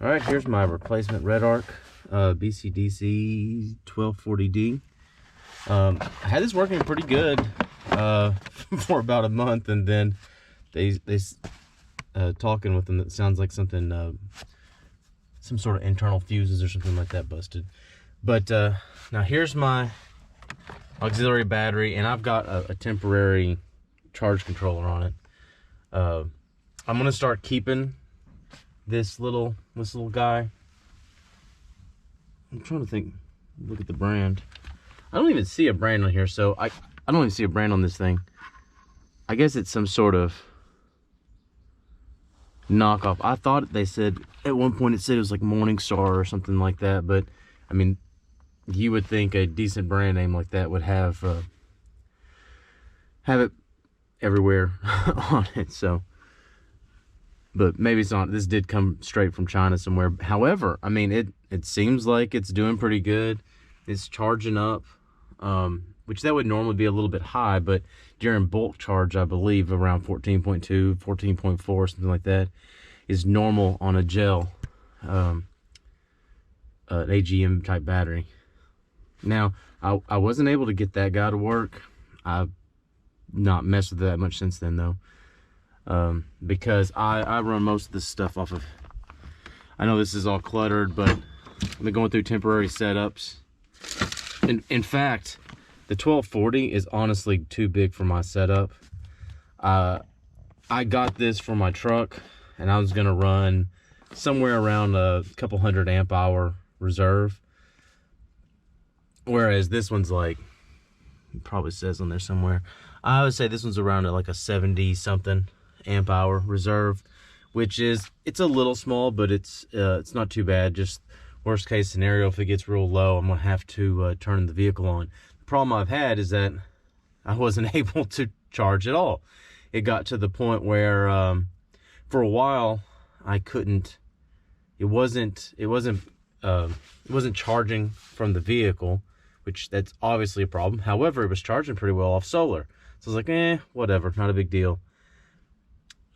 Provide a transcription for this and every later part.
All right, here's my replacement REDARC BCDC 1240D. I had this working pretty good for about a month, and then they talking with them, that sounds like something, some sort of internal fuses or something like that busted. But now here's my auxiliary battery, and I've got a temporary charge controller on it. I'm gonna start keeping this little guy. I'm trying to think, look at the brand. I don't even see a brand on here, so I don't even see a brand on this thing. I guess it's some sort of knockoff. I thought they said, at one point it said it was like Morningstar or something like that, but I mean, you would think a decent brand name like that would have it everywhere on it, so. But maybe it's not. This did come straight from China somewhere. However, I mean, it seems like it's doing pretty good. It's charging up, which that would normally be a little bit high, but during bulk charge, I believe around 14.2, 14.4, something like that, is normal on a gel, an AGM type battery. Now, I wasn't able to get that guy to work. I've not messed with it that much since then, though. Because I run most of this stuff off of, I know this is all cluttered, but I've been going through temporary setups. In fact, the 1240 is honestly too big for my setup. I got this for my truck, and I was gonna run somewhere around a couple hundred amp hour reserve, whereas this one's like, it probably says on there somewhere, I would say this one's around like a 70 something amp hour reserve, which is, it's a little small, but it's not too bad. Just worst case scenario, if it gets real low, I'm gonna have to turn the vehicle on. The problem I've had is that I wasn't able to charge at all. It got to the point where for a while I couldn't, it wasn't charging from the vehicle, which that's obviously a problem. However, it was charging pretty well off solar, so I was like, whatever, not a big deal.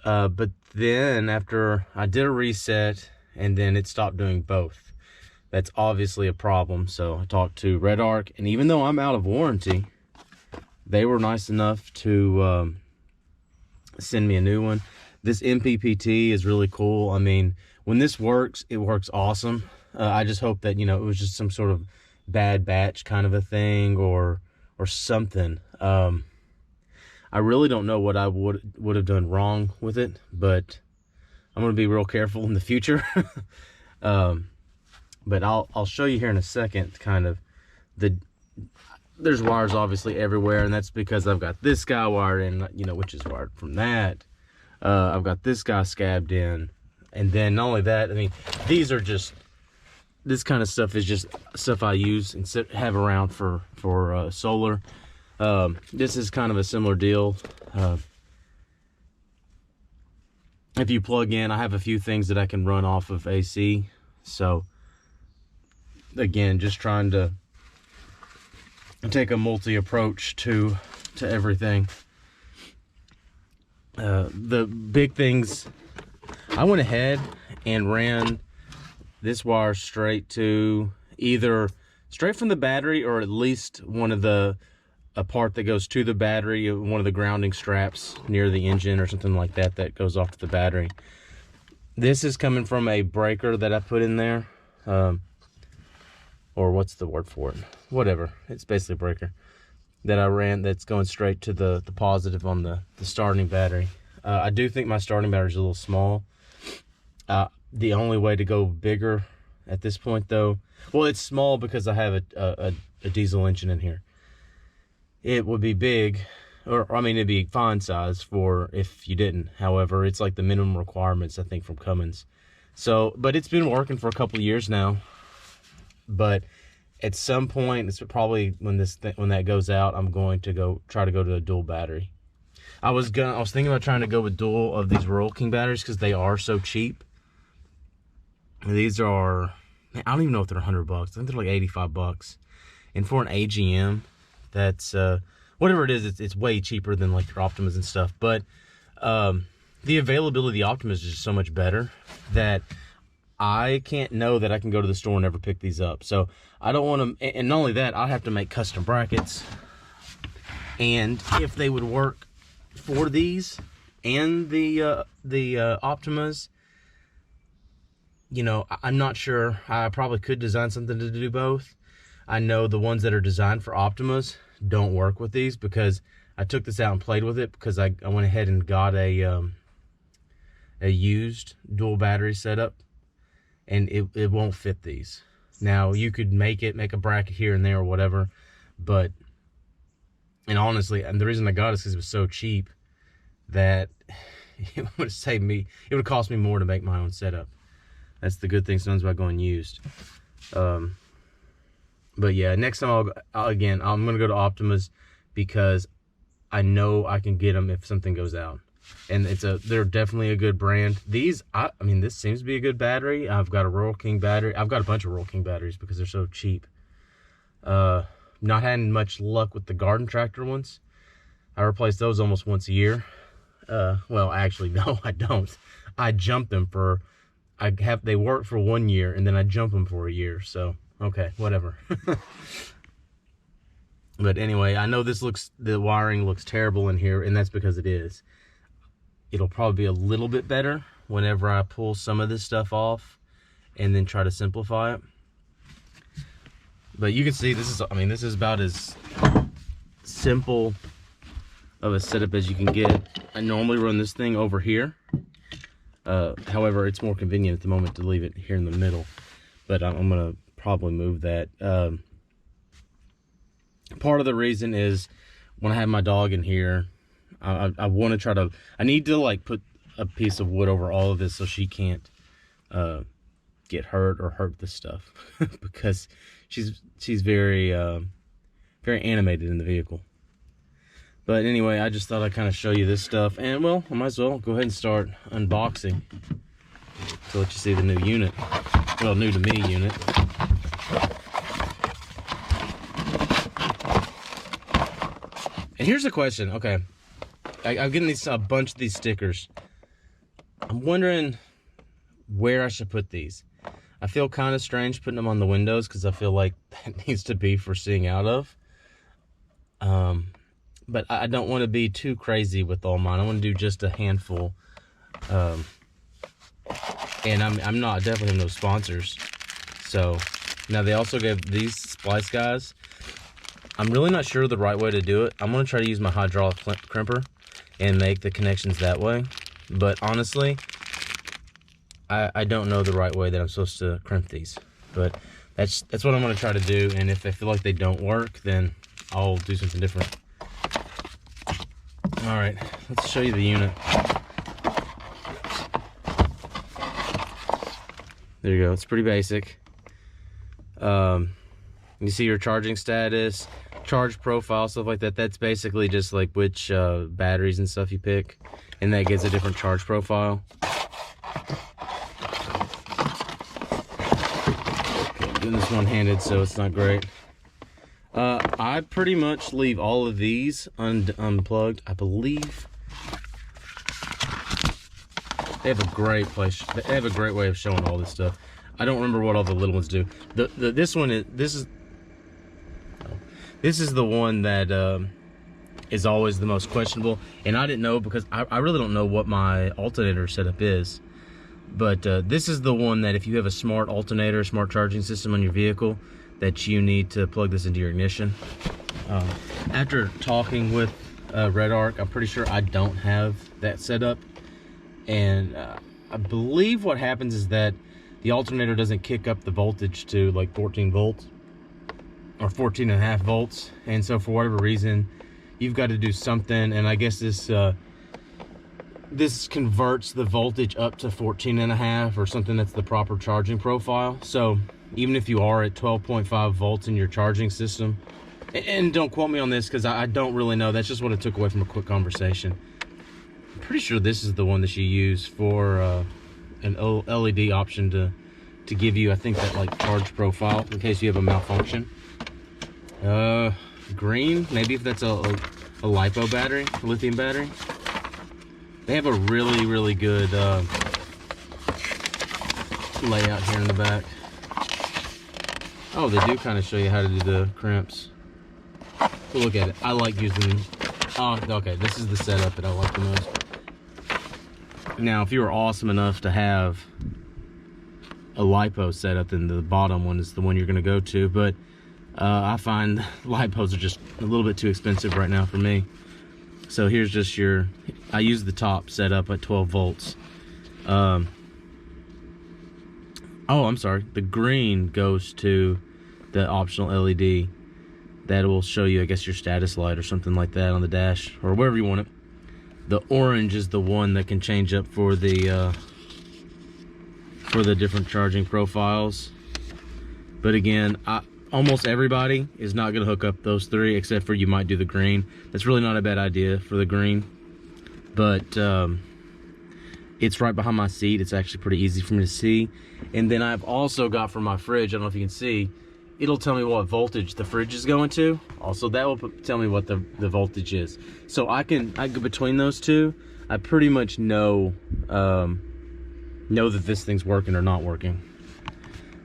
But then after I did a reset, and then it stopped doing both. That's obviously a problem. So I talked to REDARC, and even though I'm out of warranty, they were nice enough to send me a new one. This MPPT is really cool. I mean, when this works, it works awesome. I just hope that, you know, it was just some sort of bad batch kind of a thing, or something. I really don't know what I would have done wrong with it, but I'm going to be real careful in the future. But I'll show you here in a second, kind of, there's wires obviously everywhere, and that's because I've got this guy wired in, you know, which is wired from that. I've got this guy scabbed in, and then not only that, I mean, these are just, this kind of stuff is just stuff I use and have around for solar. This is kind of a similar deal. If you plug in, I have a few things that I can run off of AC. So again, just trying to take a multi approach to everything. The big things, I went ahead and ran this wire straight to either straight from the battery, or at least one of a part that goes to the battery, one of the grounding straps near the engine or something like that, that goes off to the battery. This is coming from a breaker that I put in there, or what's the word for it? Whatever, it's basically a breaker that I ran, that's going straight to the positive on the starting battery. I do think my starting battery is a little small. The only way to go bigger at this point, though, well, it's small because I have a diesel engine in here. It would be big, or I mean, it'd be fine size for if you didn't. However, it's like the minimum requirements, I think, from Cummins. So, but it's been working for a couple of years now. But at some point, it's probably when that goes out, I'm going to try to go to a dual battery. I was thinking about trying to go with dual of these Royal King batteries because they are so cheap. And these are, I don't even know if they're $100. I think they're like 85 bucks. And for an AGM, that's whatever it is, it's way cheaper than like your Optimas and stuff. But the availability of the Optimas is just so much better that I can't know that I can go to the store and never pick these up. So I don't want to, and not only that, I have to make custom brackets. And if they would work for these and the Optimas, you know, I'm not sure. I probably could design something to do both. I know the ones that are designed for Optimas don't work with these, because I took this out and played with it, because I went ahead and got a used dual battery setup, and it won't fit these. Now you could make a bracket here and there or whatever, but, and honestly, and the reason I got it is because it was so cheap that it would save me, it would cost me more to make my own setup. That's the good thing sometimes about going used. But yeah, next time I'm gonna go to Optimas, because I know I can get them if something goes out, and they're definitely a good brand. These, I mean, this seems to be a good battery. I've got a Royal King battery. I've got a bunch of Royal King batteries because they're so cheap. Not having much luck with the garden tractor ones. I replace those almost once a year. Well, actually, no, I don't. I jump them for, they work for 1 year, and then I jump them for a year. So, okay, whatever. But anyway, I know the wiring looks terrible in here, and that's because it is. It'll probably be a little bit better whenever I pull some of this stuff off and then try to simplify it. But you can see this is about as simple of a setup as you can get. I normally run this thing over here. However, it's more convenient at the moment to leave it here in the middle. But I'm gonna probably move that. Part of the reason is when I have my dog in here, I want to try to, I need to like put a piece of wood over all of this so she can't get hurt or hurt the stuff because she's very very animated in the vehicle. But anyway, I just thought I'd kind of show you this stuff, and well, I might as well go ahead and start unboxing to let you see the new unit. Well, new to me unit. And here's the question. Okay, I'm getting a bunch of these stickers. I'm wondering where I should put these. I feel kind of strange putting them on the windows because I feel like that needs to be for seeing out of. But I don't want to be too crazy with all mine. I want to do just a handful. And I'm not definitely have no sponsors. So now they also gave these splice guys. I'm really not sure the right way to do it. I'm going to try to use my hydraulic crimper and make the connections that way. But honestly, I don't know the right way that I'm supposed to crimp these. But that's what I'm going to try to do. And if I feel like they don't work, then I'll do something different. All right, let's show you the unit. There you go. It's pretty basic. You see your charging status, charge profile, stuff like that. That's basically just like which batteries and stuff you pick, and that gives a different charge profile. Okay, doing this one-handed, so it's not great. I pretty much leave all of these unplugged. I believe they have a great place. They have a great way of showing all this stuff. I don't remember what all the little ones do. This is the one that is always the most questionable, and I didn't know because I really don't know what my alternator setup is. But this is the one that if you have a smart alternator, smart charging system on your vehicle, that you need to plug this into your ignition. After talking with REDARC, I'm pretty sure I don't have that set up, and I believe what happens is that the alternator doesn't kick up the voltage to like 14 volts or 14.5 volts, and so for whatever reason you've got to do something, and I guess this converts the voltage up to 14.5 or something. That's the proper charging profile. So even if you are at 12.5 volts in your charging system, and don't quote me on this because I don't really know, that's just what I took away from a quick conversation. I'm pretty sure this is the one that you use for an LED option to give you, I think, that like charge profile in case you have a malfunction. Green, maybe if that's a LiPo battery, a lithium battery. They have a really good layout here in the back. Oh, they do kind of show you how to do the crimps. But look at it. I like using. Oh, okay. This is the setup that I like the most. Now, if you were awesome enough to have a lipo setup, then the bottom one is the one you're going to go to. But I find lipos are just a little bit too expensive right now for me. So here's just your. I use the top setup at 12 volts. Oh, I'm sorry. The green goes to the optional LED that will show you, I guess, your status light or something like that on the dash or wherever you want it. The orange is the one that can change up for the different charging profiles. But again, almost everybody is not going to hook up those three, except for you might do the green. That's really not a bad idea for the green. But it's right behind my seat. It's actually pretty easy for me to see. And then I've also got for my fridge, I don't know if you can see, it'll tell me what voltage the fridge is going to. Also, that will tell me what the voltage is. So I go between those two. I pretty much know that this thing's working or not working.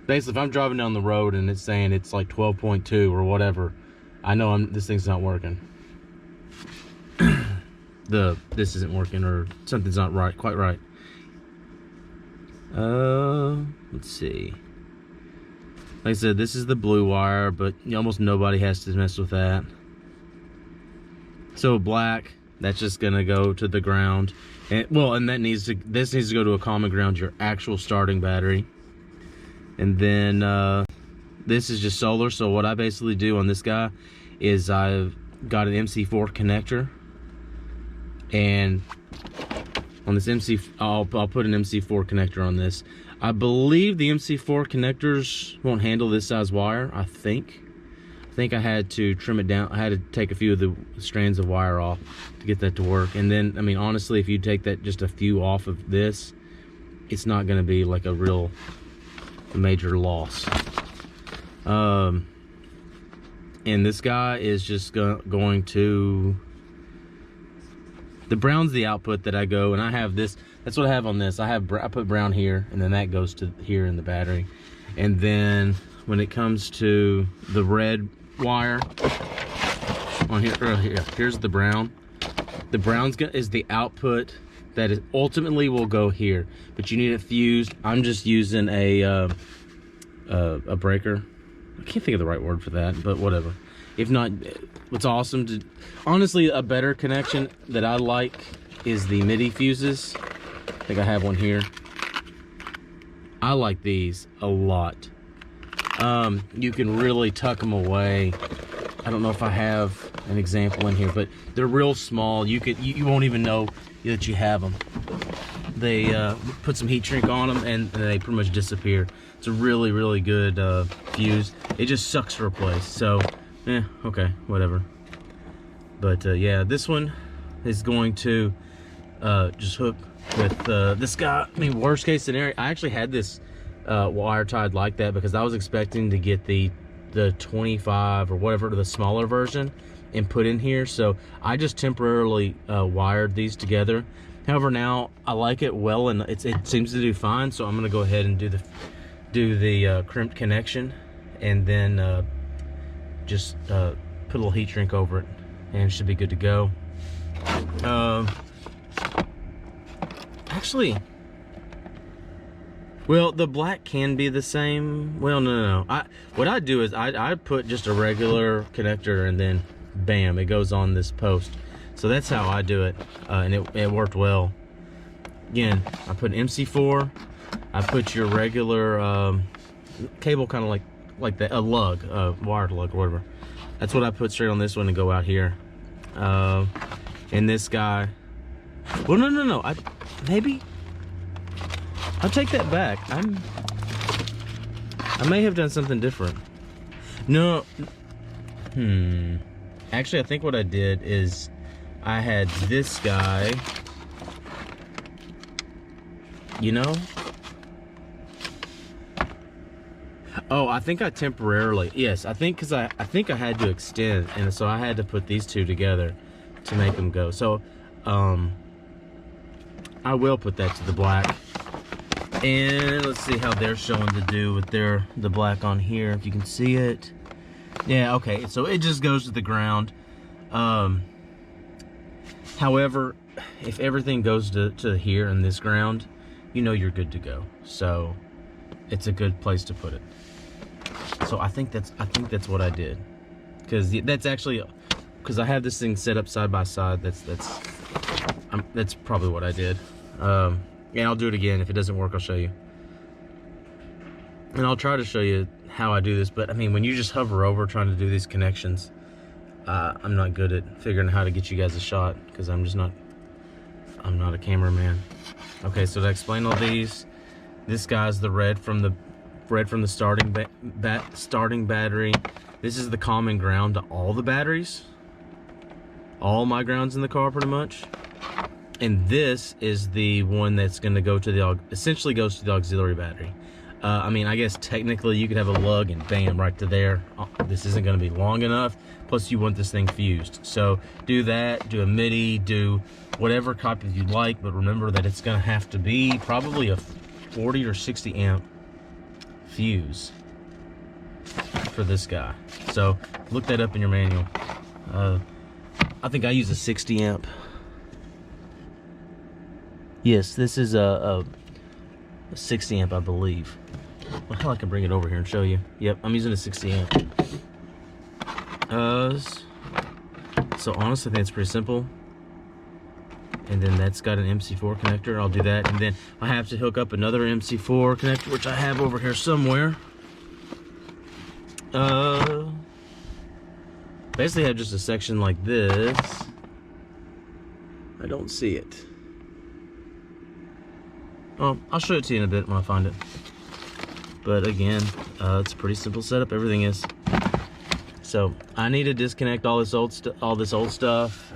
Basically, if I'm driving down the road and it's saying it's like 12.2 or whatever, I know this thing's not working. This isn't working, or something's not right, quite right. Let's see. Like I said, this is the blue wire, but almost nobody has to mess with that. So black, that's just gonna go to the ground, and this needs to go to a common ground, your actual starting battery. And then this is just solar. So what I basically do on this guy is I've got an MC4 connector. And on this I'll put an MC4 connector on this. I believe the MC4 connectors won't handle this size wire. I think I had to trim it down. I had to take a few of the strands of wire off to get that to work. And then, I mean, honestly, if you take that just a few off of this, it's not going to be like a major loss. And this guy is just going to. The brown's the output that I go, and I have this. That's what I have on this. I put brown here, and then that goes to here in the battery. And then when it comes to the red wire on here, here's the brown. The brown is the output that ultimately will go here, but you need it fused. I'm just using a breaker. I can't think of the right word for that, but whatever. If not, what's awesome honestly, a better connection that I like is the MIDI fuses. I think I have one here. I like these a lot. You can really tuck them away. I don't know if I have an example in here, but they're real small. You won't even know that you have them. They put some heat shrink on them and they pretty much disappear. It's a really, really good fuse. It just sucks to replace. So, okay, whatever. But yeah, this one is going to just hook with this guy. I mean, worst case scenario, I actually had this wire tied like that because I was expecting to get the 25 or whatever, the smaller version, and put in here. So I just temporarily wired these together. However, now I like it well, and it seems to do fine. So I'm gonna go ahead and do the crimped connection, and then just put a little heat shrink over it, and it should be good to go. Actually, well, the black can be the same. Well, no. What I do is I put just a regular connector, and then bam, it goes on this post. So that's how I do it, and it worked well. Again, I put an MC4. I put your regular cable, kind of like that, a lug, wired lug or whatever. That's what I put straight on this one and go out here. And this guy, well, no. Maybe I'll take that back. I may have done something different. No. Actually, I think what I did is I had this guy, you know. Oh, I think I temporarily, yes, I think because I think I had to extend, and so I had to put these two together to make them go. So I will put that to the black. And let's see how they're showing to do with the black on here, if you can see it. Yeah, okay, so it just goes to the ground. However, if everything goes to here in this ground, you know you're good to go. So it's a good place to put it. So I think that's what I did, because that's actually, because I have this thing set up side by side. That's probably what I did. And I'll do it again. If it doesn't work, I'll show you. And I'll try to show you how I do this. But I mean, when you just hover over trying to do these connections, I'm not good at figuring out how to get you guys a shot, because I'm not a cameraman. Okay, so to explain all these, this guy's the red from the starting battery. This is the common ground to all the batteries, all my grounds in the car pretty much. And this is the one that's going to go to essentially goes to the auxiliary battery. I mean, I guess technically you could have a lug and bam, right to there. This isn't going to be long enough. Plus you want this thing fused. So do that, do a MIDI, do whatever copy you like, but remember that it's going to have to be probably a 40 or 60 amp fuse for this guy. So look that up in your manual. I think I use a 60 amp. Yes, this is a 60 amp, I believe. Well, hell, I can bring it over here and show you. Yep, I'm using a 60 amp. So honestly, I think it's pretty simple. And then that's got an MC4 connector. I'll do that. And then I have to hook up another MC4 connector, which I have over here somewhere. Basically, I have just a section like this. I don't see it. Oh, I'll show it to you in a bit when I find it. But again, it's a pretty simple setup. Everything is. So I need to disconnect all this old stuff,